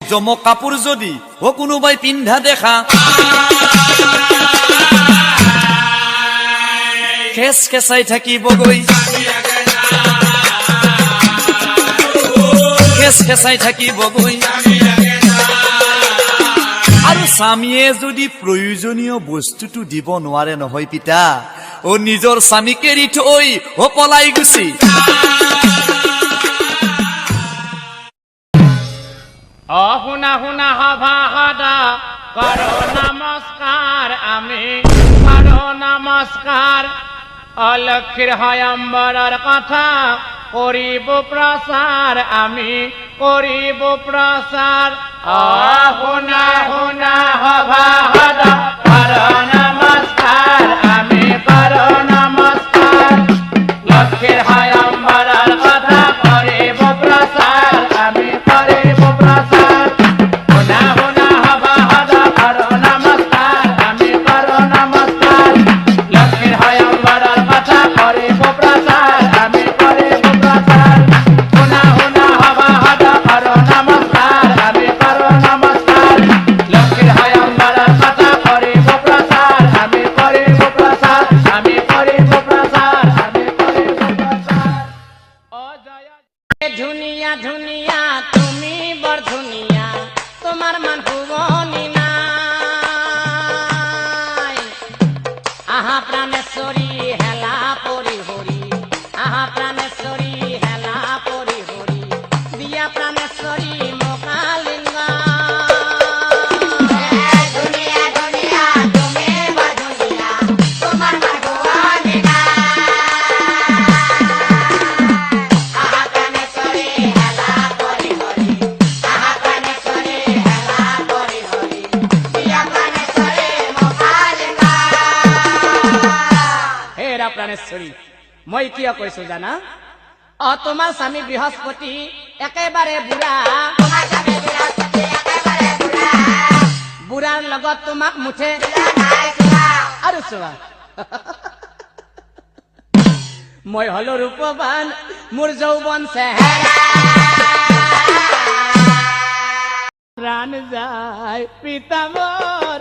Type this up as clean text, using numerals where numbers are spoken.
জমক কাপোৰ যদি ও কোনোবাই পিন্ধা দেখা খেচ খেচাই থাকিবগৈ খেচ খেচাই থাকিবগৈ আৰু স্বামীয়ে যদি প্ৰয়োজনীয় বস্তুটো দিব নোৱাৰে নহয় পিতা ও নিজৰ স্বামীক এৰি থৈ ও পলাই গুচি শুনা শুনা সভা সদা করো নমস্কার আমি করো নমস্কার অলক্ষীর হয়ম্বরের কথা করিব প্রচার আমি করিব প্রচার শুনা শুনা সভা সদা করো নমস্কার আমি করো নমস্কার লক্ষীর হয়ম্বরের কথা করিব প্রচার আমি করিব প্রচার শুনা শুনা সভা সদা করো নমস্কার আমি করো নমস্কার লক্ষীর হয়ম্বরের কথা করিব প্রচার আমি করিব প্রচার শুনা শুনা সভা সদা করো নমস্কার আমি করো নমস্কার লক্ষীর হয়ম্বরের কথা করিব প্রচার আমি করিব প্রচার আমি করিব প্রচার আমি করিব প্রচার ও জয় ধুনিয়া ধুনিয়া তুমি বড় ধুনিয়া তোমার মান ভুবনি নাই আহা প্রাণেশ্বরী হেলা পরি হরি আহা প্রাণেশ্বরী হেলা পরি হরি দিয়া প্রাণেশ্বরী মোকালিঙ্গা ধুনিয়া ধুনিয়া তুমি বড় ধুনিয়া তোমার মান ভুবনি নাই আহা প্রাণেশ্বরী হেলা পরি হরি আহা প্রাণেশ্বরী হেলা পরি হরি দিয়া প্রাণেশ্বরী মোকালিঙ্গা হেৰা প্ৰাণেশ্বৰী মই কিয় কৈছো জানা তোমাৰ স্বামী বৃহস্পতি একেবাৰে বুঢ়া বুঢ়াৰ লগত তোমাক মুঠে আৰু চোৱা মই হলো ৰূপৱান মোৰ যৌৱন চেহেৰা প্ৰাণ যায় পিতা মোৰ